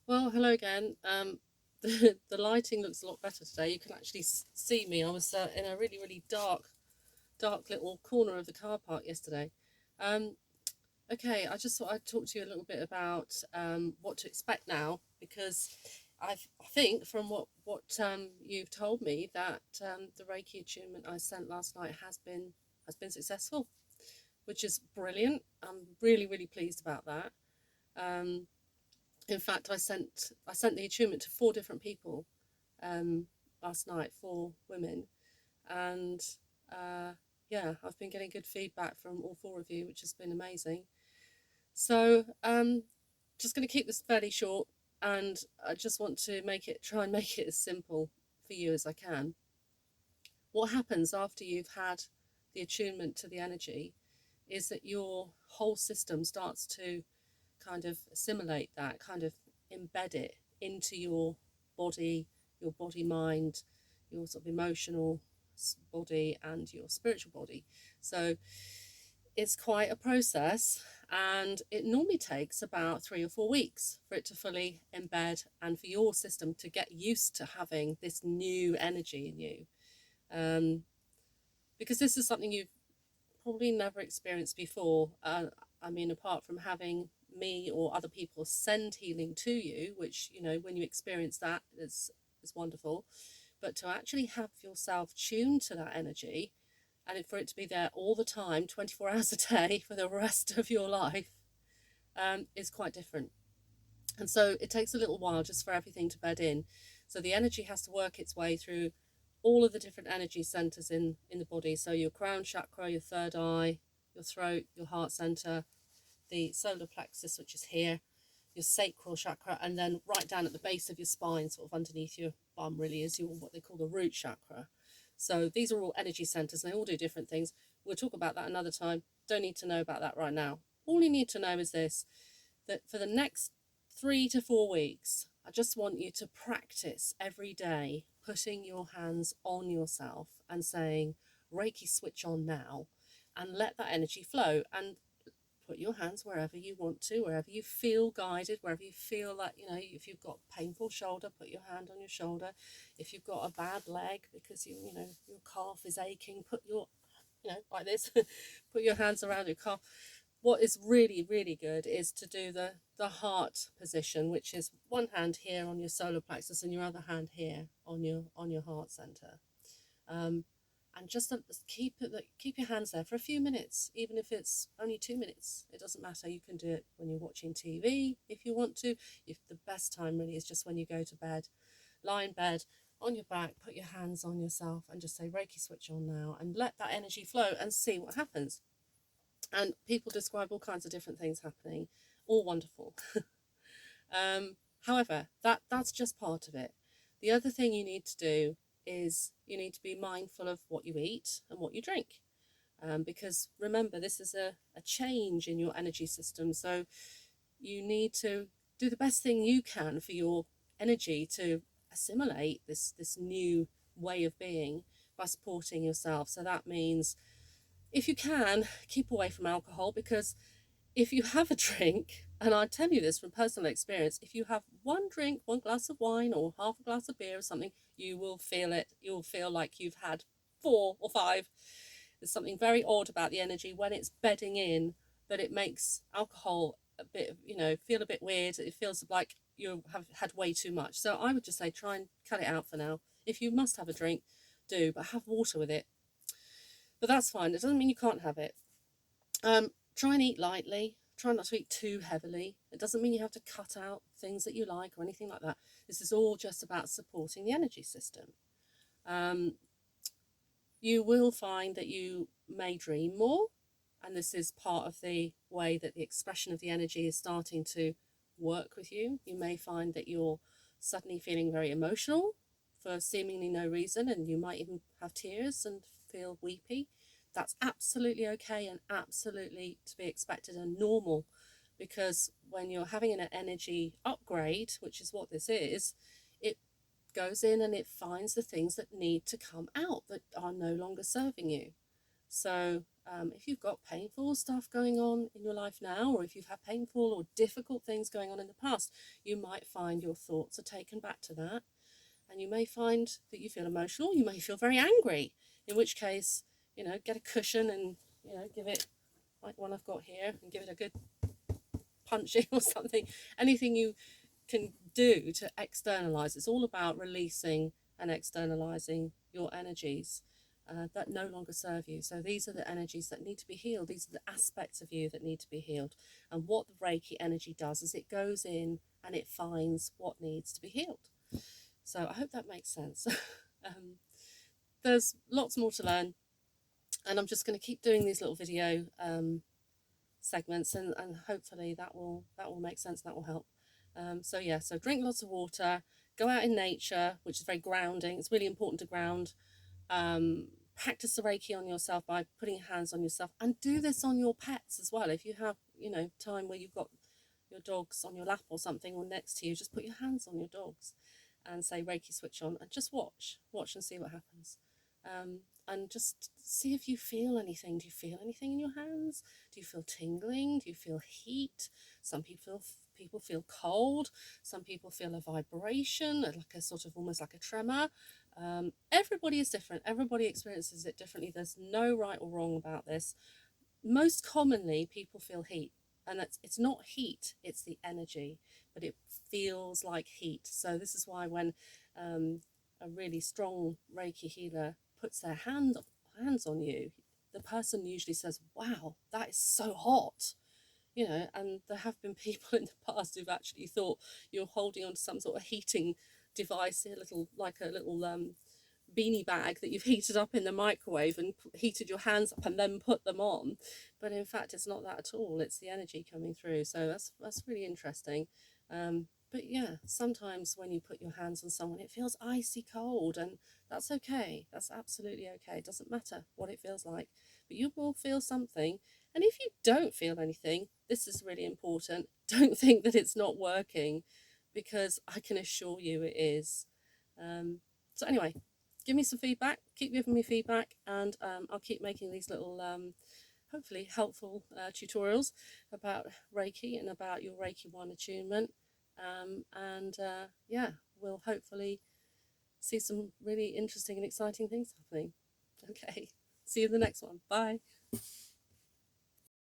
Well, hello again. The lighting looks a lot better today. You can actually see me. I was in a really, really dark little corner of the car park yesterday. Um, okay, I just thought I'd talk to you a little bit about what to expect now, because I think from what you've told me that the Reiki attunement I sent last night has been successful, which is brilliant. I'm really, really pleased about that. Um, in fact, I sent the attunement to four different people um, last night, four women, and uh, yeah, I've been getting good feedback from all four of you, which has been amazing. So, just going to keep this fairly short, and I just want to try and make it as simple for you as I can. What happens after you've had the attunement to the energy is that your whole system starts to kind of assimilate that, kind of embed it into body, your body mind, your sort of emotional body, and your spiritual body. So it's quite a process, and it normally takes about 3 or 4 weeks for it to fully embed and for your system to get used to having this new energy in you. Um, because this is something you've probably never experienced before. I mean, apart from having me or other people send healing to you, which, when you experience that, is wonderful. But to actually have yourself tuned to that energy, and for it to be there all the time, 24 hours a day for the rest of your life, is quite different. And so it takes a little while just for everything to bed in. So the energy has to work its way through all of the different energy centers in the body. So your crown chakra, your third eye, your throat, your heart center, the solar plexus, which is here, your sacral chakra, and then right down at the base of your spine, sort of underneath your bum, really is your what they call the root chakra. So these are all energy centers, and they all do different things. We'll talk about that another time. Don't need to know about that right now. All you need to know is this: that for the next 3 to 4 weeks, I just want you to practice every day putting your hands on yourself and saying, Reiki switch on now, and let that energy flow. And put your hands wherever you want to, wherever you feel guided, wherever you feel like, if you've got a painful shoulder, put your hand on your shoulder. If you've got a bad leg because your calf is aching, put your, like this, put your hands around your calf. What is really, really good is to do the heart position, which is one hand here on your solar plexus and your other hand here on your heart center. Um, and just keep your hands there for a few minutes, even if it's only 2 minutes. It doesn't matter. You can do it when you're watching TV if you want to. If the best time really is just when you go to bed, lie in bed on your back, put your hands on yourself, and just say Reiki switch on now, and let that energy flow and see what happens. And people describe all kinds of different things happening, all wonderful. However, that's just part of it. The other thing you need to do is you need to be mindful of what you eat and what you drink. Because remember, this is a change in your energy system. So you need to do the best thing you can for your energy to assimilate this new way of being by supporting yourself. So that means, if you can, keep away from alcohol, because if you have a drink, and I tell you this from personal experience, if you have one drink, one glass of wine or half a glass of beer or something, you will feel it. You'll feel like you've had 4 or 5. There's something very odd about the energy when it's bedding in, that it makes alcohol a bit, feel a bit weird. It feels like you have had way too much. So I would just say try and cut it out for now. If you must have a drink, do, but have water with it. But that's fine. It doesn't mean you can't have it. Try and eat lightly. Try not to eat too heavily. It doesn't mean you have to cut out things that you like or anything like that. This is all just about supporting the energy system. Um, you will find that you may dream more, and this is part of the way that the expression of the energy is starting to work with you. You may find that you're suddenly feeling very emotional for seemingly no reason, and you might even have tears and feel weepy. That's absolutely okay and absolutely to be expected and normal, because when you're having an energy upgrade, which is what this is, it goes in and it finds the things that need to come out that are no longer serving you. So If you've got painful stuff going on in your life now, or if you've had painful or difficult things going on in the past, you might find your thoughts are taken back to that. And you may find that you feel emotional, you may feel very angry, in which case, get a cushion and, give it like one I've got here and give it a good punching or something. Anything you can do to externalize. It's all about releasing and externalizing your energies that no longer serve you. So these are the energies that need to be healed. These are the aspects of you that need to be healed. And what the Reiki energy does is it goes in and it finds what needs to be healed. So I hope that makes sense. There's lots more to learn, and I'm just going to keep doing these little video segments, and hopefully that will make sense. That will help. So drink lots of water, go out in nature, which is very grounding. It's really important to ground. Practice the Reiki on yourself by putting your hands on yourself, and do this on your pets as well. If you have, time where you've got your dogs on your lap or something, or next to you, just put your hands on your dogs and say Reiki switch on, and just watch and see what happens. And just see if you feel anything. Do you feel anything in your hands? Do you feel tingling? Do you feel heat? Some people feel cold. Some people feel a vibration, like a sort of almost like a tremor. Everybody is different. Everybody experiences it differently. There's no right or wrong about this. Most commonly, people feel heat, and it's not heat, it's the energy, but it feels like heat. So this is why when a really strong Reiki healer puts their hands on you, the person usually says, "Wow, that is so hot." And there have been people in the past who've actually thought you're holding on to some sort of heating device, a little beanie bag that you've heated up in the microwave and heated your hands up and then put them on. But in fact, it's not that at all. It's the energy coming through. So that's really interesting. But yeah, sometimes when you put your hands on someone, it feels icy cold, and that's okay. That's absolutely okay. It doesn't matter what it feels like, but you will feel something. And if you don't feel anything, this is really important. Don't think that it's not working, because I can assure you it is. So anyway, give me some feedback, keep giving me feedback, and I'll keep making these little hopefully helpful tutorials about Reiki and about your Reiki 1 attunement. Yeah, we'll hopefully see some really interesting and exciting things happening. Okay, see you in the next one. Bye.